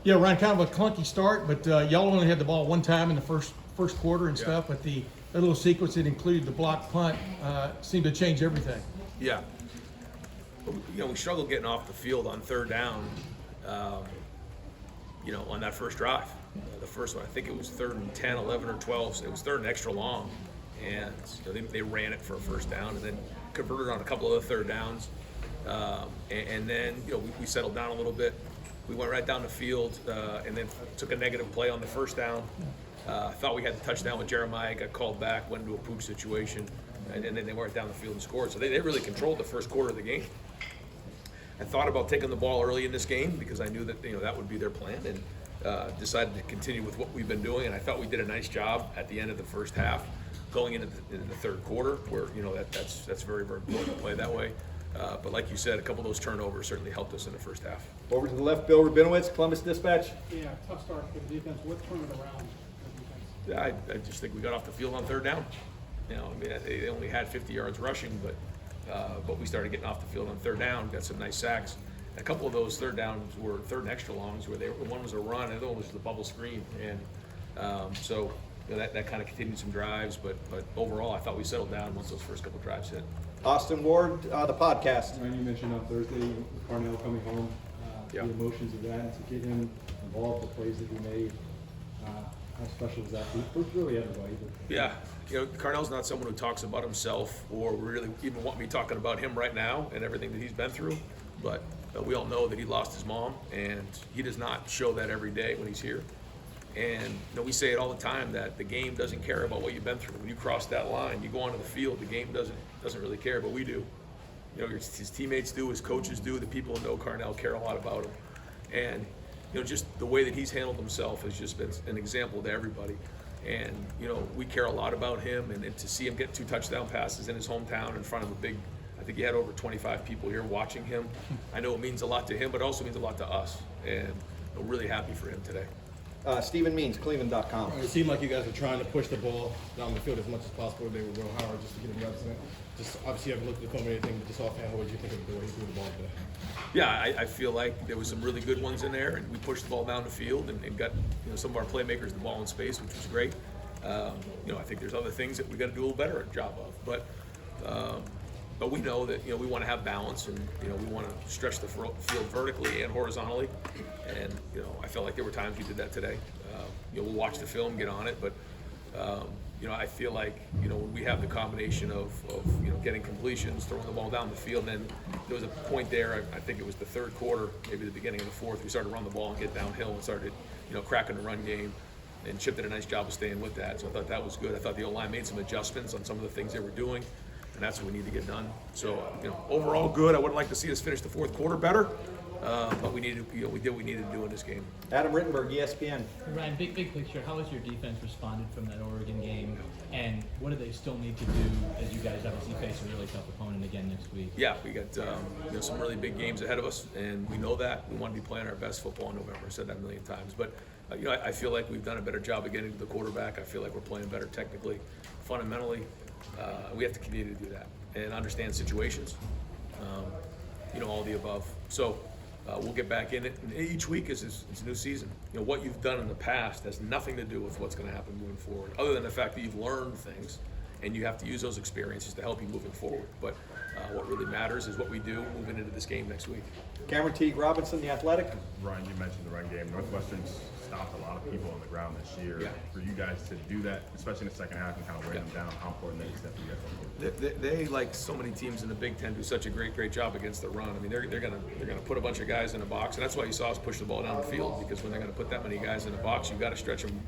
Yeah, Ryan, kind of a clunky start, but y'all only had the ball one time in the first quarter and stuff. But the little sequence that included the block punt seemed to change everything. Yeah. We struggled getting off the field on third down, on that first drive. The first one, I think it was 3rd and 10, 11 or 12. So it was 3rd and extra long. And they ran it for a first down and then converted on a couple of other 3rd downs. And then, we settled down a little bit. We went right down the field and then took a negative play on the first down. Thought we had the touchdown with Jeremiah, got called back, went into a pooch situation, and then they went down the field and scored. So they really controlled the first quarter of the game. I thought about taking the ball early in this game because I knew that that would be their plan, and decided to continue with what we've been doing. And I thought we did a nice job at the end of the first half, going into the third quarter, where that's very, very important to play that way. But like you said, a couple of those turnovers certainly helped us in the first half. Over to the left, Bill Rabinowitz, Columbus Dispatch. Yeah, tough start for the defense. What turned it around? Yeah, I just think we got off the field on third down. They only had 50 yards rushing, but we started getting off the field on third down, got some nice sacks. And a couple of those third downs were 3rd and extra longs, where one was a run, and the other one was the bubble screen. And so that kind of continued some drives, but overall, I thought we settled down once those first couple drives hit. Austin Ward, the podcast. Ryan, you mentioned on Thursday with Carell coming home, Yeah. the emotions of that, and to get him involved, the plays that he made. How special is that for really everybody? Yeah, Carnell's not someone who talks about himself or really even want me talking about him right now and everything that he's been through. But we all know that he lost his mom, and he does not show that every day when he's here. And we say it all the time that the game doesn't care about what you've been through. When you cross that line, you go onto the field, the game doesn't really care, but we do. His teammates do, his coaches do, the people who know Carell care a lot about him. And just the way that he's handled himself has just been an example to everybody. And we care a lot about him, and to see him get 2 touchdown passes in his hometown in front of I think he had over 25 people here watching him. I know it means a lot to him, but it also means a lot to us. And I'm really happy for him today. Stephen Means, Cleveland.com. It seemed like you guys were trying to push the ball down the field as much as possible. They were Will Howard just to get him reps in. Just obviously, you haven't looked at the film or anything, but just offhand, what did you think of the way he threw the ball today? Yeah, I feel like there was some really good ones in there, and we pushed the ball down the field and got some of our playmakers the ball in space, which was great. I think there's other things that we got to do a little better job of, but we know that we want to have balance, and we want to stretch the field vertically and horizontally, and I felt like there were times we did that today. We'll watch the film, get on it, but I feel like when we have the combination of getting completions, throwing the ball down the field, then there was a point there. I think it was the third quarter, maybe the beginning of the fourth. We started to run the ball and get downhill and started cracking the run game. And Chip did a nice job of staying with that, so I thought that was good. I thought the O-line made some adjustments on some of the things they were doing, and that's what we need to get done. So overall good. I would like to see us finish the fourth quarter better, but we did what we needed to do in this game. Adam Rittenberg, ESPN. Ryan, big picture, how has your defense responded from that Oregon game, and what do they still need to do as you guys obviously face a really tough opponent again next week? Yeah, we got some really big games ahead of us, and we know that. We want to be playing our best football in November. I said that a million times, but I feel like we've done a better job of getting to the quarterback. I feel like we're playing better technically, fundamentally. We have to continue to do that and understand situations, all the above. So we'll get back in it. And each week is a new season. What you've done in the past has nothing to do with what's going to happen moving forward, other than the fact that you've learned things, and you have to use those experiences to help you moving forward. But what really matters is what we do moving into this game next week. Cameron Teague Robinson, The Athletic. Ryan, you mentioned the run game. Northwestern's stopped a lot of people on the ground this year. Yeah. For you guys to do that, especially in the second half, and kind of wear them down, how important that is that for you guys? They like so many teams in the Big Ten, do such a great job against the run. I mean, they're gonna put a bunch of guys in a box, and that's why you saw us push the ball down the field, because when they're gonna put that many guys in a box, you've got to stretch them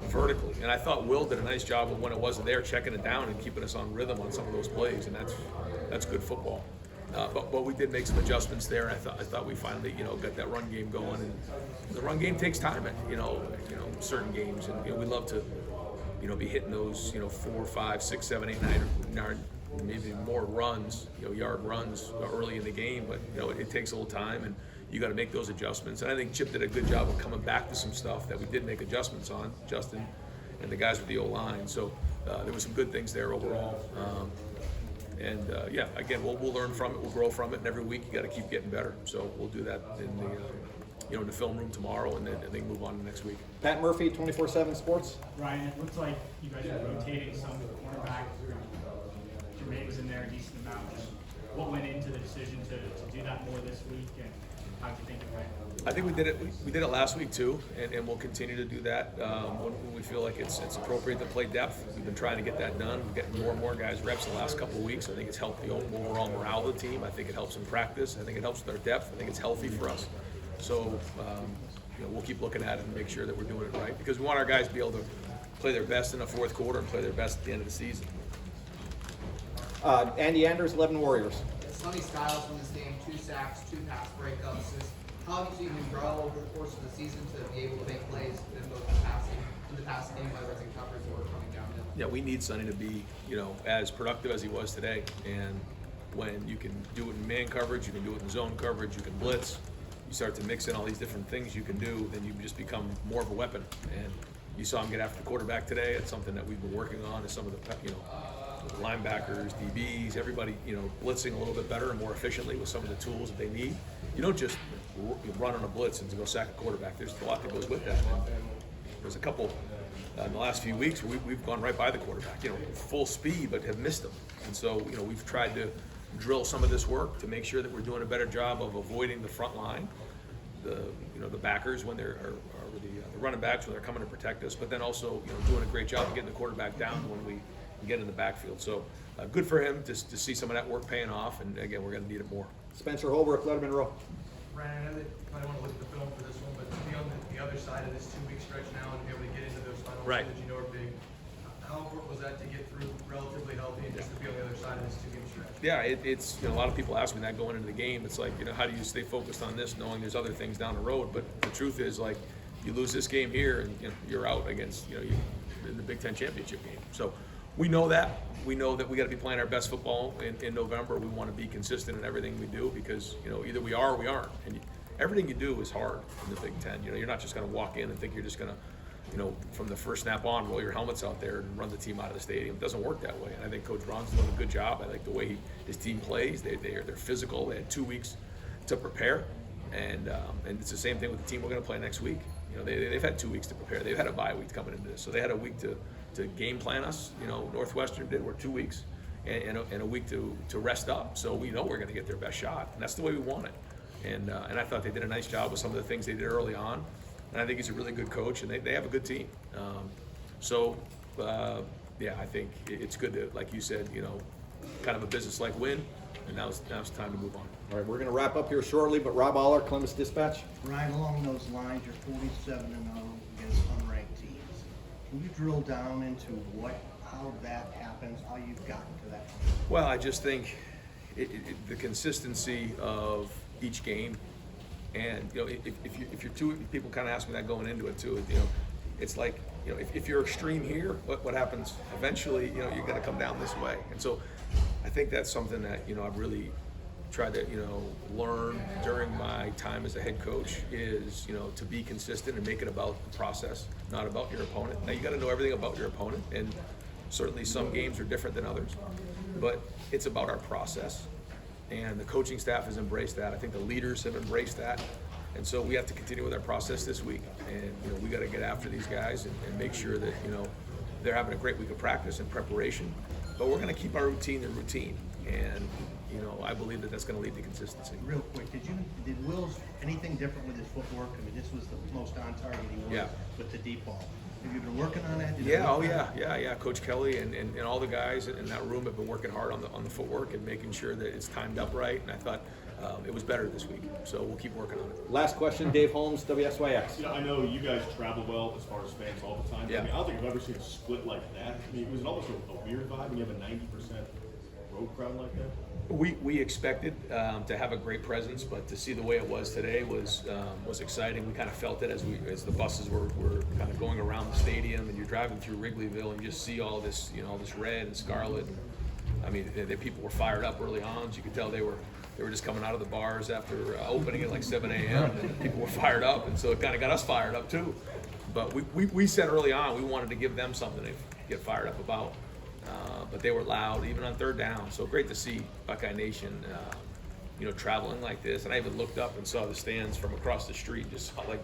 vertically. And I thought Will did a nice job of when it wasn't there, checking it down and keeping us on rhythm on some of those plays, and that's good football. But we did make some adjustments there. I thought we finally got that run game going, and the run game takes time at certain games, and we love to be hitting those 4, 5, 6, 7, 8, 9, maybe more runs, yard runs early in the game. But it takes a little time, and you got to make those adjustments. And I think Chip did a good job of coming back to some stuff that we did make adjustments on, Justin and the guys with the O-line. So there were some good things there overall. Again, we'll learn from it, we'll grow from it, and every week you got to keep getting better. So we'll do that in in the film room tomorrow, and then move on to next week. Pat Murphy, 24/7 Sports. Ryan, it looks like you guys are rotating some cornerback. Jermaine was in there a decent amount. What went into the decision to do that more this week, and how'd you think it went? I think we did it. We did it last week too, and we'll continue to do that when we feel like it's appropriate to play depth. We've been trying to get that done. We're getting more and more guys reps the last couple of weeks. I think it's helped the overall morale of the team. I think it helps in practice. I think it helps with our depth. I think it's healthy for us. So we'll keep looking at it and make sure that we're doing it right, because we want our guys to be able to play their best in the fourth quarter and play their best at the end of the season. Andy Anders, 11 Warriors. Sonny Styles in this game, 2 sacks, 2 pass breakups. How have you seen him grow over the course of the season to be able to make plays in both the passing game, whether it's in coverage or coming downhill? Yeah, we need Sonny to be, as productive as he was today. And when you can do it in man coverage, you can do it in zone coverage, you can blitz, you start to mix in all these different things you can do, then you just become more of a weapon. And you saw him get after the quarterback today. It's something that we've been working on. Is some of the, linebackers, DBs, everybody, blitzing a little bit better and more efficiently with some of the tools that they need. You don't just run on a blitz and to go sack a quarterback. There's a lot that goes with that. And there's a couple in the last few weeks where we've gone right by the quarterback, full speed, but have missed them. And so, we've tried to drill some of this work to make sure that we're doing a better job of avoiding the front line, the backers when they're, or the running backs when they're coming to protect us, but then also, doing a great job of getting the quarterback down when we get in the backfield. So good for him to see some of that work paying off, and again, we're going to need it more. Spencer Holbrook, Letterman Row. Ryan, I know that you might want to look at the film for this one, but to be on the other side of this 2-week stretch now and be able to get into those final Right. that are big, how important was that to get through relatively healthy and just to be on the other side of this 2-game stretch? Yeah, it's a lot of people ask me that going into the game. It's like, how do you stay focused on this, knowing there's other things down the road? But the truth is, like, you lose this game here, and you're out against you in the Big Ten championship game. So we know that. We know that we got to be playing our best football in November. We want to be consistent in everything we do, because either we are or we aren't. And everything you do is hard in the Big Ten. You're not just going to walk in and think you're just going to, from the first snap on, roll your helmets out there and run the team out of the stadium. It doesn't work that way. And I think Coach Braun's doing a good job. I like the way his team plays. They're physical. They had 2 weeks to prepare, and it's the same thing with the team we're going to play next week. They've had 2 weeks to prepare. They've had a bye week coming into this, so they had a week to game plan us. Northwestern did. We're 2 weeks and a week to rest up. So we know we're going to get their best shot, and that's the way we want it. And I thought they did a nice job with some of the things they did early on. And I think he's a really good coach, and they have a good team. I think it's good to, like you said, kind of a business-like win, and now it's time to move on. All right, we're going to wrap up here shortly, but Rob Aller, Columbus Dispatch. Ryan, along those lines, you're 47-0 against unranked teams. Can you drill down into how that happens, how you've gotten to that? Well, I just think the consistency of each game, and if you're too, people kind of ask me that going into it too. It's like if you're extreme here, what happens eventually? You got to come down this way, and so I think that's something that I've really tried to learn during my time as a head coach is to be consistent and make it about the process, not about your opponent. Now you got to know everything about your opponent, and certainly some games are different than others, but it's about our process, and the coaching staff has embraced that. I think the leaders have embraced that, and so we have to continue with our process this week, and we got to get after these guys and make sure that they're having a great week of practice and preparation, but we're going to keep our routine the routine, and I believe that that's going to lead to consistency. Real quick, did Will's anything different with his footwork? I mean, this was the most on target he was with the deep ball. Have you been working on that? Yeah. Coach Kelly and all the guys in that room have been working hard on the footwork and making sure that it's timed up right. And I thought it was better this week, so we'll keep working on it. Last question, Dave Holmes, WSYX. I know you guys travel well as far as fans all the time. Yeah. I don't think I've ever seen a split like that. Was it almost a weird vibe when you have a 90% road crowd like that? We expected to have a great presence, but to see the way it was today was exciting. We kind of felt it as the buses were kind of going around the stadium, and you're driving through Wrigleyville and you just see all this this red and scarlet. I mean, the people were fired up early on. So you could tell they were just coming out of the bars after opening at like 7 a.m. and people were fired up, and so it kind of got us fired up too. But we said early on we wanted to give them something to get fired up about. But they were loud, even on third down. So great to see Buckeye Nation traveling like this. And I even looked up and saw the stands from across the street, just saw like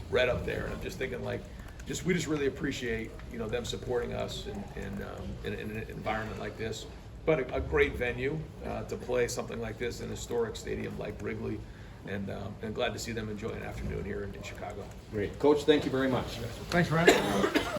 red up there. And I'm just thinking like, we just really appreciate, them supporting us in an environment like this. But a great venue to play something like this in a historic stadium like Wrigley. And glad to see them enjoy an afternoon here in Chicago. Great. Coach, thank you very much. Thanks, Ryan.